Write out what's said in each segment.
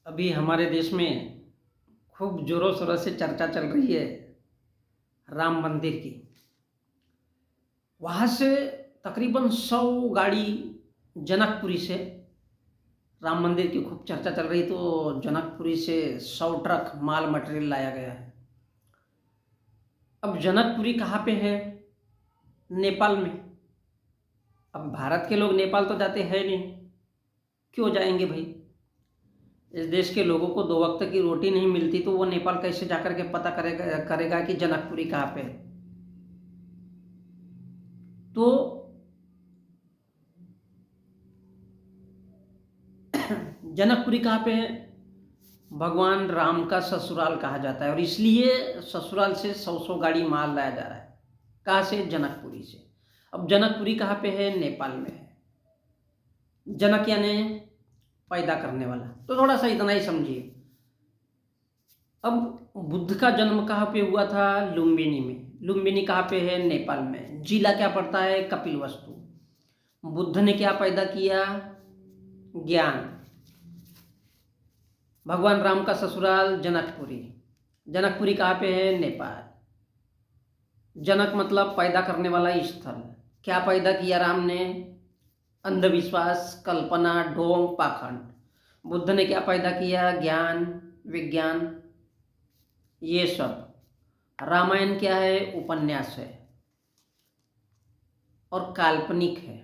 अभी हमारे देश में खूब ज़ोरों शोरों से चर्चा चल रही है राम मंदिर की। वहाँ से तकरीबन 100 गाड़ी जनकपुरी से राम मंदिर की खूब चर्चा चल रही, तो जनकपुरी से 100 ट्रक माल मटेरियल लाया गया है। अब जनकपुरी कहाँ पे है? नेपाल में। अब भारत के लोग नेपाल तो जाते हैं नहीं, क्यों जाएंगे भाई? इस देश के लोगों को 2 वक्त की रोटी नहीं मिलती, तो वो नेपाल कैसे जाकर के पता करेगा कि जनकपुरी कहाँ पे है? तो जनकपुरी कहाँ पे है? भगवान राम का ससुराल कहा जाता है, और इसलिए ससुराल से 100 गाड़ी माल लाया जा रहा है। कहाँ से? जनकपुरी से। अब जनकपुरी कहाँ पे है? नेपाल में है। जनक यानी पैदा करने वाला, तो थोड़ा सा इतना ही समझिए। अब बुद्ध का जन्म कहाँ पे हुआ था? लुम्बिनी में। लुम्बिनी कहाँ पे है? नेपाल में। जिला क्या पड़ता है? कपिलवस्तु। बुद्ध ने क्या पैदा किया? ज्ञान। भगवान राम का ससुराल जनकपुरी। जनकपुरी कहाँ पे है? नेपाल। जनक मतलब पैदा करने वाला स्थल। क्या पैदा किया राम ने? अंधविश्वास, कल्पना, ढोंग, पाखंड। बुद्ध ने क्या पैदा किया? ज्ञान, विज्ञान, ये सब। रामायण क्या है? उपन्यास है और काल्पनिक है।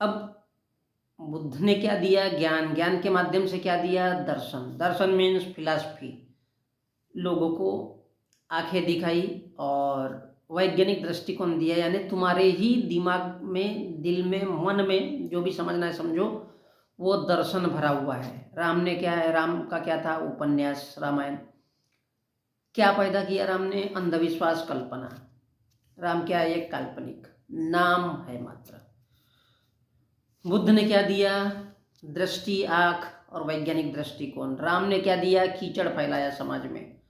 अब बुद्ध ने क्या दिया? ज्ञान। ज्ञान के माध्यम से क्या दिया? दर्शन। दर्शन मीन्स फिलॉसफी। लोगों को आंखें दिखाई और वैज्ञानिक दृष्टिकोण दिया, यानी तुम्हारे ही दिमाग में, दिल में, मन में जो भी समझना है समझो, वो दर्शन भरा हुआ है। राम ने क्या है? राम का क्या था? उपन्यास, रामायण। क्या पैदा किया राम ने? अंधविश्वास, कल्पना। राम क्या है? एक काल्पनिक नाम है मात्र। बुद्ध ने क्या दिया? दृष्टि, आँख और वैज्ञानिक दृष्टिकोण। राम ने क्या दिया? कीचड़ फैलाया समाज में।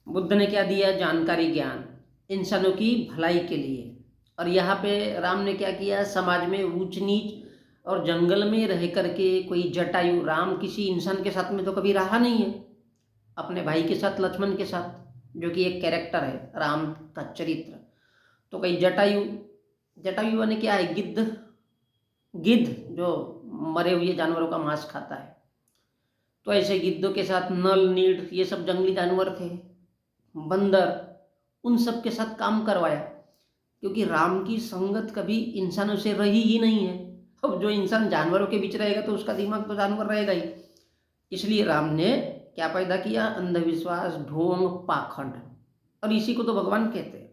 बुद्ध ने क्या दिया? जानकारी, ज्ञान, इंसानों की भलाई के लिए। और यहाँ पे राम ने क्या किया? समाज में ऊंच नीच और जंगल में रह करके कोई जटायु, राम किसी इंसान के साथ में तो कभी रहा नहीं है, अपने भाई के साथ, लक्ष्मण के साथ, जो कि एक कैरेक्टर है राम का चरित्र। तो कई जटायु, जटायु यानी क्या है? गिद्ध। गिद्ध जो मरे हुए जानवरों का मांस खाता है, तो ऐसे गिद्धों के साथ नल, नीड़, ये सब जंगली जानवर थे, बंदर, उन सब के साथ काम करवाया, क्योंकि राम की संगत कभी इंसानों से रही ही नहीं है। अब जो इंसान जानवरों के बीच रहेगा तो उसका दिमाग तो जानवर रहेगा ही। इसलिए राम ने क्या पैदा किया? अंधविश्वास, ढोंग, पाखंड, और इसी को तो भगवान कहते हैं।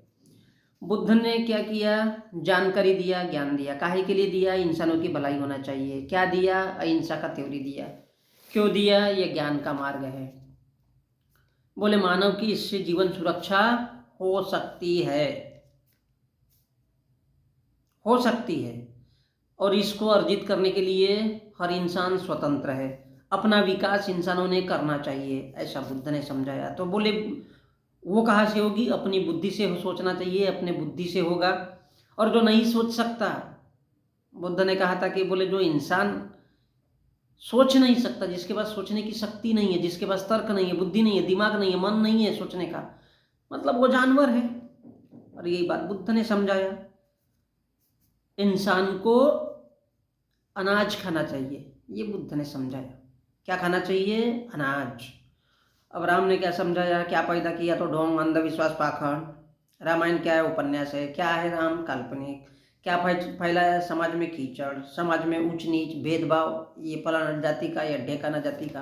बुद्ध ने क्या किया? जानकारी दिया, ज्ञान दिया। काहे के लिए दिया? इंसानों की भलाई होना चाहिए। क्या दिया? अहिंसा का थ्योरी दिया। क्यों दिया? ये ज्ञान का मार्ग है। बोले मानव की इससे जीवन सुरक्षा हो सकती है, हो सकती है, और इसको अर्जित करने के लिए हर इंसान स्वतंत्र है। अपना विकास इंसानों ने करना चाहिए, ऐसा बुद्ध ने समझाया। तो बोले वो कहाँ से होगी? अपनी बुद्धि से सोचना चाहिए, अपने बुद्धि से होगा। और जो नहीं सोच सकता, बुद्ध ने कहा था कि बोले जो इंसान सोच नहीं सकता, जिसके पास सोचने की शक्ति नहीं है, जिसके पास तर्क नहीं है, बुद्धि नहीं है, दिमाग नहीं है, मन नहीं है सोचने का, मतलब वो जानवर है। और यही बात बुद्ध ने समझाया। इंसान को अनाज खाना चाहिए, ये बुद्ध ने समझाया। क्या खाना चाहिए? अनाज। अब राम ने क्या समझाया? क्या पैदा किया? तो ढोंग, अंधविश्वास, पाखंड। रामायण क्या है? उपन्यास है। क्या है राम? काल्पनिक। क्या फैलाया? समाज में कीचड़, समाज में ऊंच नीच, भेदभाव, ये फलाना जाति का या ढेकाना जाति का।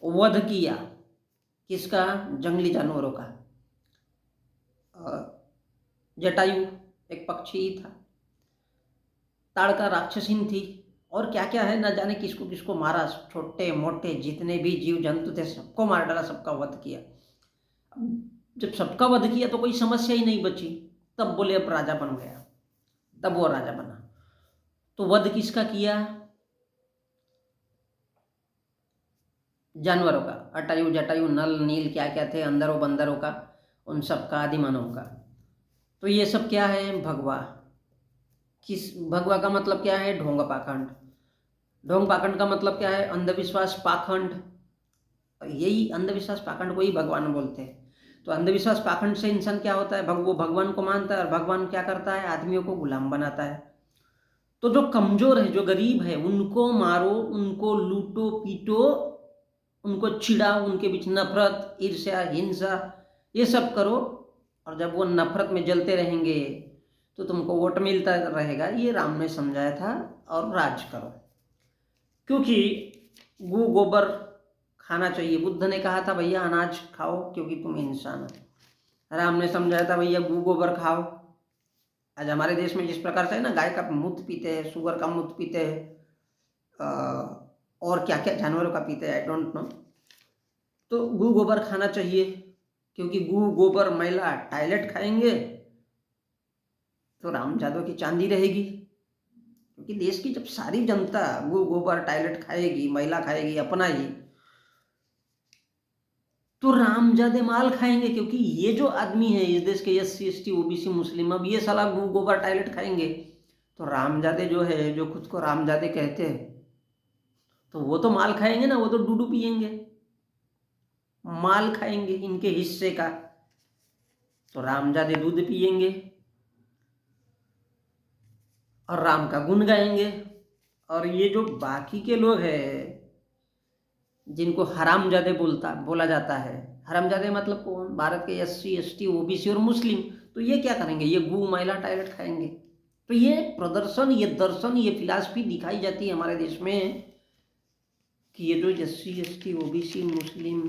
वध किया किसका? जंगली जानवरों का। जटायु एक पक्षी ही था, ताड़का राक्षसीन थी, और क्या क्या है, न जाने किसको किसको मारा। छोटे मोटे जितने भी जीव जंतु थे सबको मार डाला, सबका वध किया। जब सबका वध किया तो कोई समस्या ही नहीं बची। तब बोले अब राजा बन गया, तब वो राजा बना। तो वध किसका किया? जानवरों का। अटायु, जटायु, नल, नील, क्या क्या थे, अंदरों बंदरों का, उन सब का, आदि मानव का। तो ये सब क्या है? भगवा। किस भगवा का मतलब क्या है? ढोंग, पाखंड। ढोंग पाखंड का मतलब क्या है? अंधविश्वास, पाखंड। और यही अंधविश्वास पाखंड को ही भगवान बोलते हैं। तो अंधविश्वास पाखंड से इंसान क्या होता है? वो भगवान को मानता है, और भगवान क्या करता है? आदमियों को गुलाम बनाता है। तो जो कमजोर है, जो गरीब है, उनको मारो, उनको लूटो पीटो, उनको चिढ़ाओ, उनके बीच नफरत, ईर्ष्या, हिंसा, ये सब करो। और जब वो नफरत में जलते रहेंगे तो तुमको वोट मिलता रहेगा। ये राम ने समझाया था। और राज करो, क्योंकि गू गोबर खाना चाहिए। बुद्ध ने कहा था भैया अनाज खाओ क्योंकि तुम इंसान हो। राम ने समझाया था भैया गू गोबर खाओ। आज हमारे देश में जिस प्रकार से है ना, गाय का मूत्र पीते हैं, सुअर का मूत्र पीते हैं, और क्या क्या जानवरों का पीते हैं, आई डोंट नो। तो गू गोबर खाना चाहिए, क्योंकि गू गोबर मैला टॉयलेट खाएंगे तो राम जादव की चांदी रहेगी। क्योंकि देश की जब सारी जनता गू गोबर टॉयलेट खाएगी, मैला खाएगी अपना ही, तो रामजादे माल खाएंगे। क्योंकि ये जो आदमी है इस देश के SC ST OBC मुस्लिम, अब ये साला गू गोबर टॉयलेट खाएंगे तो रामजादे जो है, जो खुद को रामजादे कहते हैं, तो वो तो माल खाएंगे ना, वो तो दूध पिएंगे, माल खाएंगे इनके हिस्से का। तो रामजादे दूध पिएंगे और राम का गुण गाएंगे। और ये जो बाकी के लोग हैं जिनको हरामजादे बोला जाता है, हरामजादे मतलब कौन? भारत के SC ST OBC और मुस्लिम। तो ये क्या करेंगे? ये गू मैला टॉयलेट खाएंगे। तो ये प्रदर्शन, ये दर्शन, ये फिलॉसफी दिखाई जाती है हमारे देश में कि ये जो SC ST OBC मुस्लिम,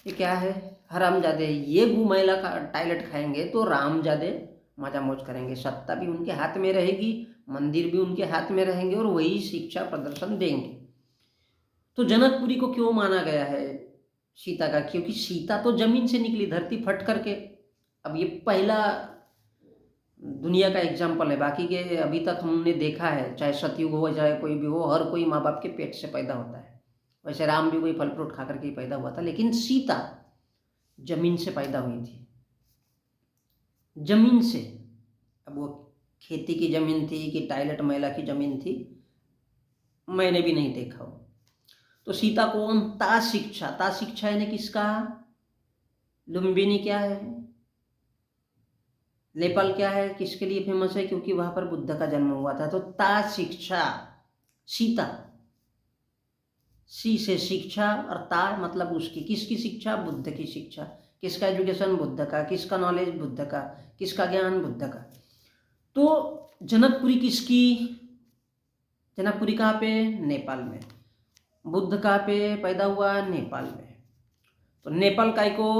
ये क्या है? हरामजादे। ये गू मैला का टॉयलेट खाएंगे तो रामजादे मजा मौज करेंगे। सत्ता भी उनके हाथ में रहेगी, मंदिर भी उनके हाथ में रहेंगे, और वही शिक्षा प्रदर्शन देंगे। तो जनकपुरी को क्यों माना गया है सीता का? क्योंकि सीता तो जमीन से निकली, धरती फट करके। अब ये पहला दुनिया का एग्जाम्पल है। बाकी के अभी तक हमने देखा है, चाहे सतयुग हो चाहे कोई भी हो, हर कोई माँ बाप के पेट से पैदा होता है। वैसे राम भी कोई फल फ्रूट खा करके पैदा हुआ था, लेकिन सीता जमीन से पैदा हुई थी, जमीन से। अब वो खेती की जमीन थी कि टॉयलेट मैला की जमीन थी, मैंने भी नहीं देखा हो। तो सीता कौन? ता शिक्षा। ता शिक्षा यानी किसका? लुम्बिनी क्या है? नेपाल क्या है, किसके लिए फेमस है? क्योंकि वहां पर बुद्ध का जन्म हुआ था। तो ता शिक्षा, सीता, सी से शिक्षा, और ता मतलब उसकी। किसकी शिक्षा? बुद्ध की शिक्षा। किसका एजुकेशन? बुद्ध का। किसका नॉलेज? बुद्ध का। किसका ज्ञान? बुद्ध का। तो जनकपुरी किसकी? जनकपुरी कहाँ पे? नेपाल में। बुद्ध कहाँ पे पैदा हुआ? नेपाल में। तो नेपाल काय को?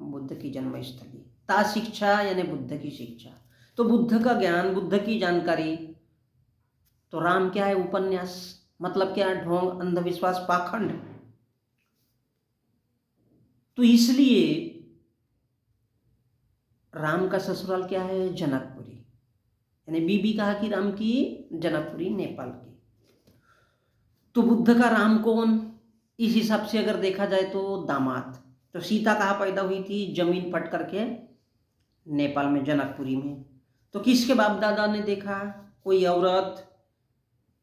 बुद्ध की जन्मस्थली। ता शिक्षा यानी बुद्ध की शिक्षा। तो बुद्ध का ज्ञान, बुद्ध की जानकारी। तो राम क्या है? उपन्यास। मतलब क्या? ढोंग, अंधविश्वास, पाखंड। तो इसलिए राम का ससुराल क्या है? जनकपुरी। यानी बीबी कहा कि राम की? जनकपुरी, नेपाल की। तो बुद्ध का राम कौन? इस हिसाब से अगर देखा जाए तो दामाद। तो सीता कहाँ पैदा हुई थी? जमीन फट करके नेपाल में, जनकपुरी में। तो किसके बाप दादा ने देखा? कोई औरत,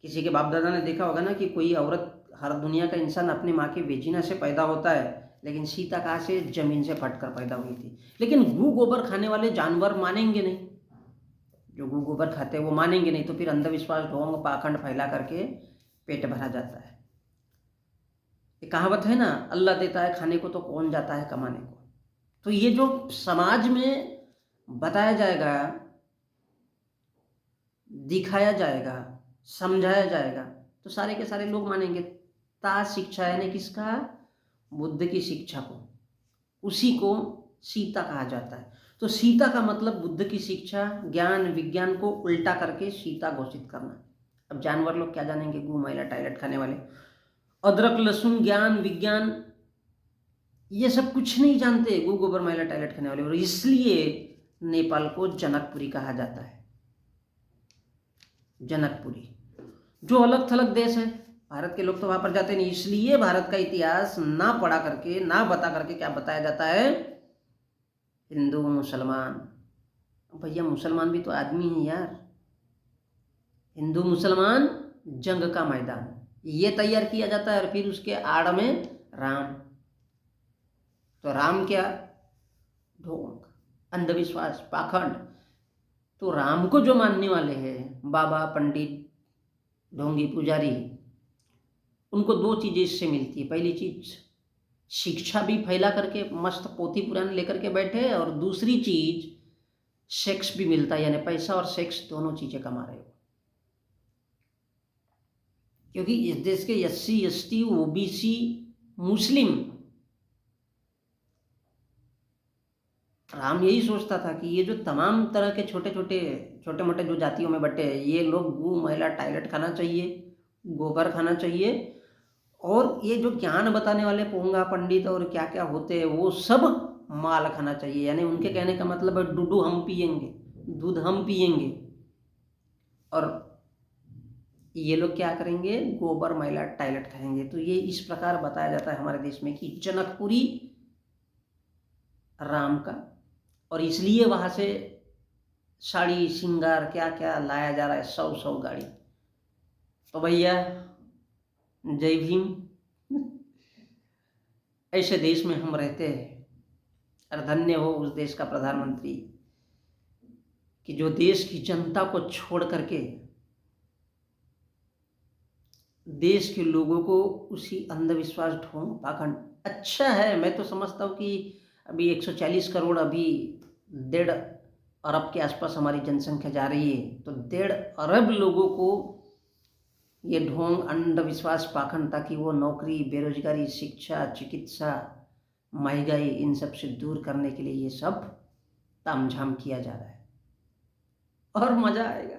किसी के बाप दादा ने देखा होगा ना कि कोई औरत, हर दुनिया का इंसान अपनी माँ की वेजिना से पैदा होता है, लेकिन सीता कहाँ से? जमीन से फटकर पैदा हुई थी। लेकिन गू गोबर खाने वाले जानवर मानेंगे नहीं, जो गू गोबर खाते हैं वो मानेंगे नहीं। तो फिर अंधविश्वास, ढोंग पाखंड फैला करके पेट भरा जाता है। ये कहावत है ना, अल्लाह देता है खाने को तो कौन जाता है कमाने को। तो ये जो समाज में बताया जाएगा, दिखाया जाएगा, समझाया जाएगा, तो सारे के सारे लोग मानेंगे। ता शिक्षा यानी किसका? बुद्ध की शिक्षा को, उसी को सीता कहा जाता है। तो सीता का मतलब बुद्ध की शिक्षा, ज्ञान, विज्ञान को उल्टा करके सीता घोषित करना। अब जानवर लोग क्या जानेंगे? गू मैला टॉयलेट खाने वाले अदरक लहसुन, ज्ञान, विज्ञान, ये सब कुछ नहीं जानते, गू गोबर मैला टॉयलेट खाने वाले। और इसलिए नेपाल को जनकपुरी कहा जाता है। जनकपुरी जो अलग थलग देश है, भारत के लोग तो वहां पर जाते नहीं। इसलिए भारत का इतिहास ना पढ़ा करके, ना बता करके क्या बताया जाता है? हिंदू मुसलमान। भैया मुसलमान भी तो आदमी है यार। हिंदू मुसलमान जंग का मैदान ये तैयार किया जाता है और फिर उसके आड़ में राम। तो राम क्या? ढोंग, अंधविश्वास, पाखंड। तो राम को जो मानने वाले हैं बाबा, पंडित, ढोंगी, पुजारी, उनको दो चीज़ें इससे मिलती है। पहली चीज शिक्षा भी फैला करके मस्त पोथी पुराण लेकर के बैठे, और दूसरी चीज सेक्स भी मिलता है, यानी पैसा और सेक्स दोनों चीजें कमा रहे हो। क्योंकि इस देश के SC ST OBC मुस्लिम, राम यही सोचता था कि ये जो तमाम तरह के छोटे मोटे जो जातियों में बटे हैं, ये लोग गू मैला टॉयलेट खाना चाहिए, गोबर खाना चाहिए, और ये जो ज्ञान बताने वाले पोंगा पंडित और क्या क्या होते हैं वो सब माल खाना चाहिए। यानी उनके कहने का मतलब है दूध हम पियेंगे, दूध हम पियेंगे, और ये लोग क्या करेंगे? गोबर मैला टॉयलेट खाएंगे। तो ये इस प्रकार बताया जाता है हमारे देश में कि जनकपुरी राम का, और इसलिए वहाँ से साड़ी श्रृंगार क्या क्या लाया जा रहा है, 100 गाड़ी। तो भैया जय भीम। ऐसे देश में हम रहते हैं, और धन्य हो उस देश का प्रधानमंत्री कि जो देश की जनता को छोड़ करके देश के लोगों को उसी अंधविश्वास, ढोंग, पाखंड। अच्छा है, मैं तो समझता हूँ कि अभी 140 करोड़, अभी 1.5 अरब के आसपास हमारी जनसंख्या जा रही है, तो 1.5 अरब लोगों को ये ढोंग, अंधविश्वास, पाखंड, ताकि वो नौकरी, बेरोजगारी, शिक्षा, चिकित्सा, महंगाई, इन सब से दूर करने के लिए ये सब तामझाम किया जा रहा है, और मजा आएगा।